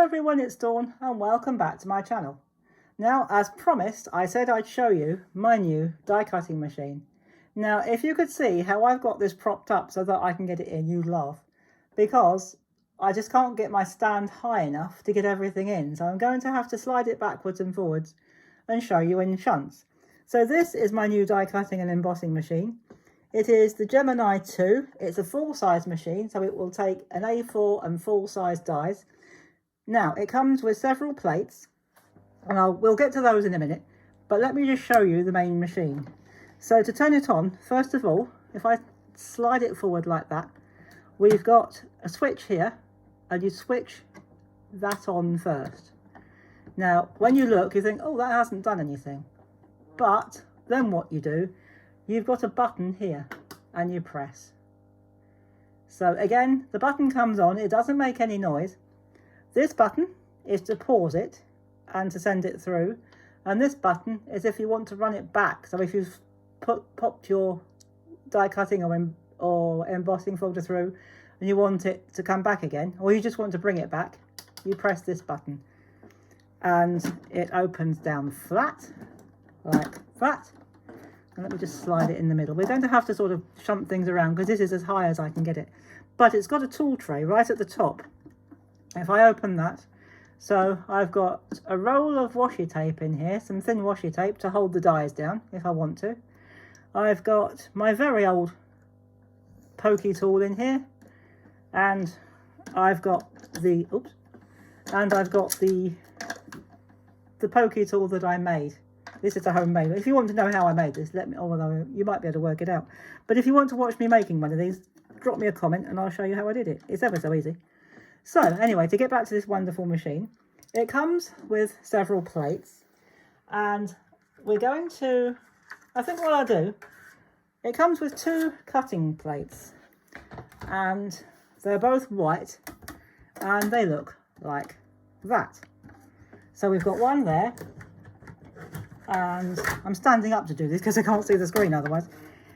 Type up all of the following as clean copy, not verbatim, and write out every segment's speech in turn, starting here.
everyone, it's Dawn and welcome back to my channel. Now, as promised, I said I'd show you my new die cutting machine. Now, if you could see how I've got this propped up so that I can get it in, you'd laugh. Because I just can't get my stand high enough to get everything in. So I'm going to have to slide it backwards and forwards and show you in shunts. So this is my new die cutting and embossing machine. It is the Gemini 2. It's a full-size machine, so it will take an A4 and full-size dies. Now, it comes with several plates, and we'll get to those in a minute, but let me just show you the main machine. So to turn it on, first of all, if I slide it forward like that, we've got a switch here, and you switch that on first. Now, when you look, you think, oh, that hasn't done anything. But then what you do, you've got a button here, and you press. So again, the button comes on, it doesn't make any noise. This button is to pause it and to send it through, and this button is if you want to run it back. So if you've popped your die cutting or embossing folder through and you want it to come back again, or you just want to bring it back, you press this button and it opens down flat like that. And let me just slide it in the middle. We're going to have to sort of shunt things around because this is as high as I can get it, but it's got a tool tray right at the top. If I open that, so I've got a roll of washi tape in here, some thin washi tape to hold the dies down if I want to. I've got my very old pokey tool in here, and I've got the the pokey tool that I made. This is a homemade. If you want to know how I made this, let me, although you might be able to work it out. But if you want to watch me making one of these, drop me a comment and I'll show you how I did it. It's ever so easy. So anyway, to get back to this wonderful machine, it comes with several plates, and we're going to, I think what I'll do, it comes with 2 cutting plates, and they're both white, and they look like that. So we've got one there, and I'm standing up to do this because I can't see the screen otherwise.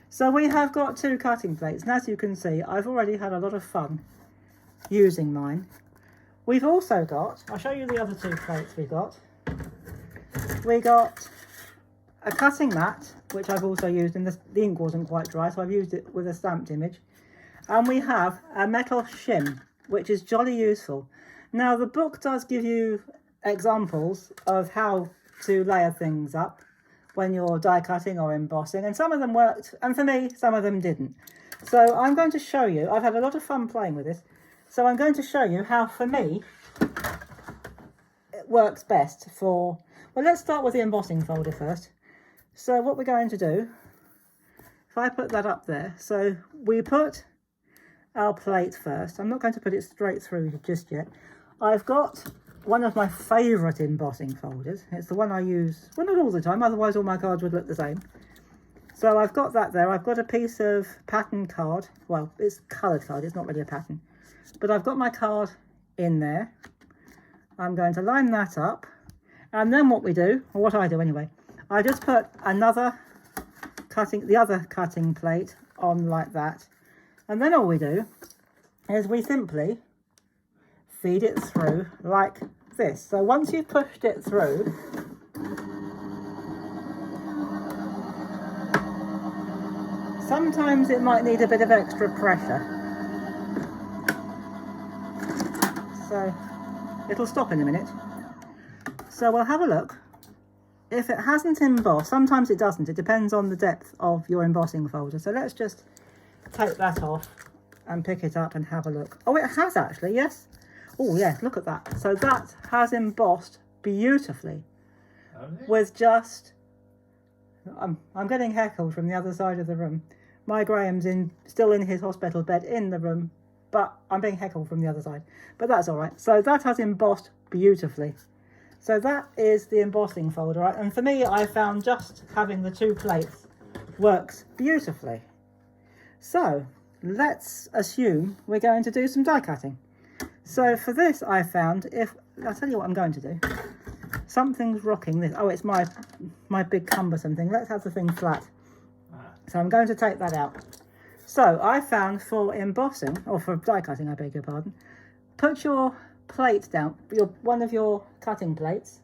So we have got 2 cutting plates, and as you can see, I've already had a lot of fun using mine. We've also got, I'll show you the other 2 plates we got. We got a cutting mat, which I've also used, and the ink wasn't quite dry, so I've used it with a stamped image. And we have a metal shim, which is jolly useful. Now, the book does give you examples of how to layer things up when you're die cutting or embossing, and some of them worked, and for me, some of them didn't. So I'm going to show you, I've had a lot of fun playing with this, so I'm going to show you how, for me, it works best for, well, let's start with the embossing folder first. So what we're going to do, if I put that up there, so we put our plate first. I'm not going to put it straight through just yet. I've got one of my favourite embossing folders. It's the one I use, well, not all the time, otherwise all my cards would look the same. So I've got that there. I've got a piece of pattern card. Well, it's coloured card, it's not really a pattern. But I've got my card in there. I'm going to line that up. And then what we do, or what I do anyway, I just put the other cutting plate on like that. And then all we do is we simply feed it through like this. So once you've pushed it through, sometimes it might need a bit of extra pressure. So it'll stop in a minute. So we'll have a look. If it hasn't embossed, sometimes it doesn't. It depends on the depth of your embossing folder. So let's just take that off and pick it up and have a look. Oh, it has actually, yes. Oh, yes, look at that. So that has embossed beautifully. With just, I'm getting heckled from the other side of the room. My Graham's still in his hospital bed in the room, but I'm being heckled from the other side. But that's all right. So that has embossed beautifully. So that is the embossing folder, right? And for me, I found just having the 2 plates works beautifully. So let's assume we're going to do some die cutting. So for this, I found, I'll tell you what I'm going to do. Something's rocking this. Oh, it's my big cumbersome thing. Let's have the thing flat. So I'm going to take that out. So I found for embossing, or for die cutting, I beg your pardon, put your plate down, one of your cutting plates,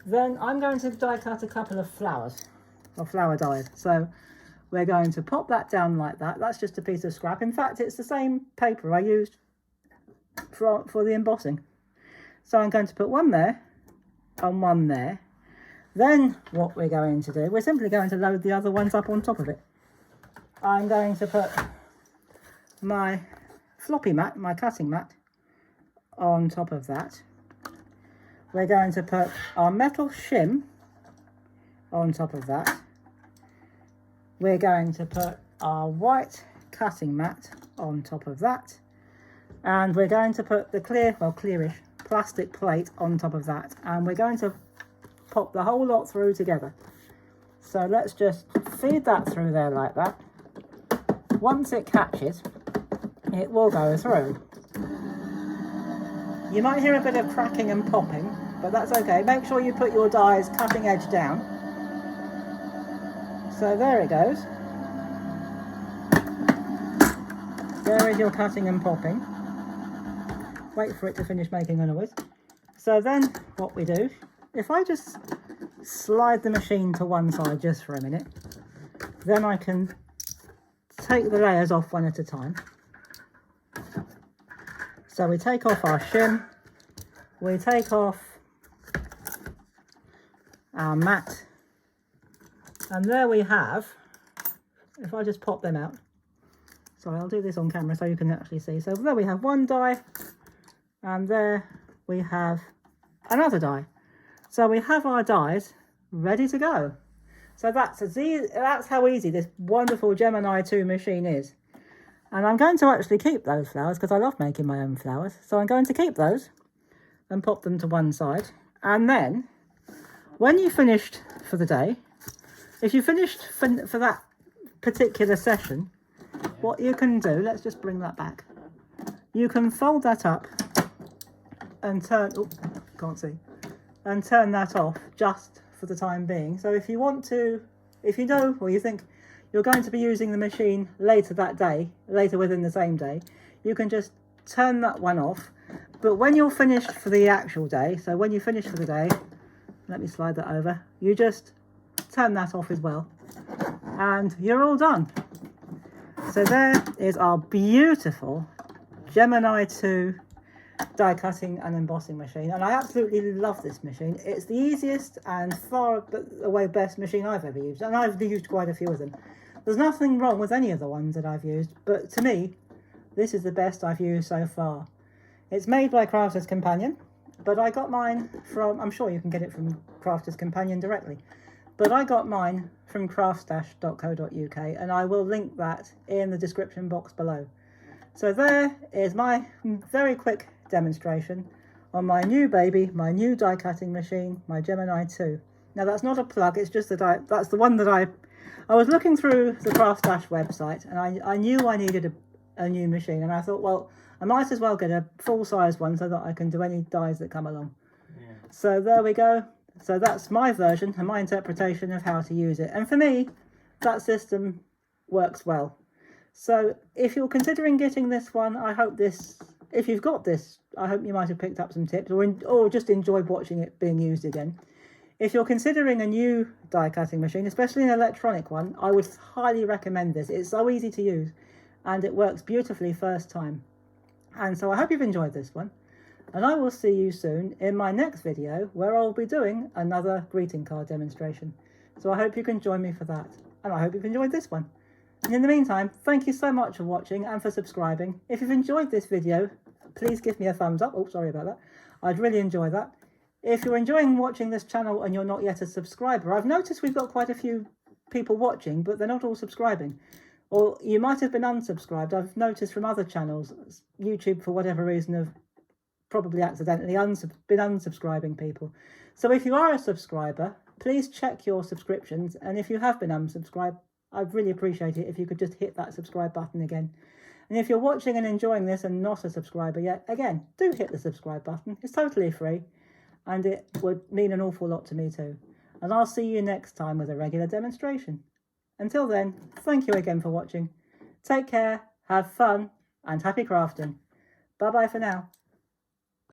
then I'm going to die cut a couple of flowers, or flower dies. So we're going to pop that down like that. That's just a piece of scrap. In fact, it's the same paper I used for the embossing. So I'm going to put one there and one there. Then what we're going to do, we're simply going to load the other ones up on top of it. I'm going to put my floppy mat, my cutting mat, on top of that. We're going to put our metal shim on top of that. We're going to put our white cutting mat on top of that. And we're going to put the clear, well, clearish plastic plate on top of that. And we're going to pop the whole lot through together. So let's just feed that through there like that. Once it catches, it will go through. You might hear a bit of cracking and popping, but that's okay. Make sure you put your dies cutting edge down. So there it goes. There is your cutting and popping. Wait for it to finish making a noise. So then what we do, if I just slide the machine to one side just for a minute, then I can take the layers off one at a time. So we take off our shim, we take off our mat, and there we have, if I just pop them out, sorry, I'll do this on camera so you can actually see. So there we have one die, and there we have another die. So we have our dies ready to go. So that's how easy this wonderful Gemini 2 machine is. And I'm going to actually keep those flowers because I love making my own flowers. So I'm going to keep those and pop them to one side. And then when you finished for the day, if you finished for that particular session, what you can do, let's just bring that back. You can fold that up and turn, can't see, and turn that off just for the time being. So if you want to, if you know, or you think you're going to be using the machine later that day, later within the same day, you can just turn that one off. But when you're finished for the actual day, so when you finish for the day, let me slide that over, you just turn that off as well. And you're all done. So there is our beautiful Gemini 2 die cutting and embossing machine, and I absolutely love this machine. It's the easiest and far away best machine I've ever used, and I've used quite a few of them. There's nothing wrong with any of the ones that I've used, but to me this is the best I've used so far. It's made by Crafters Companion, but I got mine from, I'm sure you can get it from Crafters Companion directly, but I got mine from craftstash.co.uk, and I will link that in the description box below. So there is my very quick demonstration on my new baby, my new die cutting machine, my Gemini 2. Now that's not a plug, it's just that that's the one that I was looking through the Craft Stash website, and I knew I needed a new machine, and I thought, well, I might as well get a full-size one so that I can do any dies that come along. Yeah. So there we go. So that's my version and my interpretation of how to use it, and for me that system works well. So if you're considering getting this one, I hope this, if you've got this, I hope you might have picked up some tips or just enjoyed watching it being used again. If you're considering a new die cutting machine, especially an electronic one, I would highly recommend this. It's so easy to use and it works beautifully first time. And so I hope you've enjoyed this one, and I will see you soon in my next video where I'll be doing another greeting card demonstration. So I hope you can join me for that, and I hope you've enjoyed this one. And in the meantime, thank you so much for watching and for subscribing. If you've enjoyed this video, please give me a thumbs up. Oh, sorry about that. I'd really enjoy that. If you're enjoying watching this channel and you're not yet a subscriber, I've noticed we've got quite a few people watching, but they're not all subscribing. Or you might have been unsubscribed. I've noticed from other channels, YouTube for whatever reason have probably accidentally been unsubscribing people. So if you are a subscriber, please check your subscriptions, and if you have been unsubscribed, I'd really appreciate it if you could just hit that subscribe button again. And if you're watching and enjoying this and not a subscriber yet, again, do hit the subscribe button. It's totally free, and it would mean an awful lot to me too. And I'll see you next time with a regular demonstration. Until then, thank you again for watching. Take care, have fun, and happy crafting. Bye bye for now.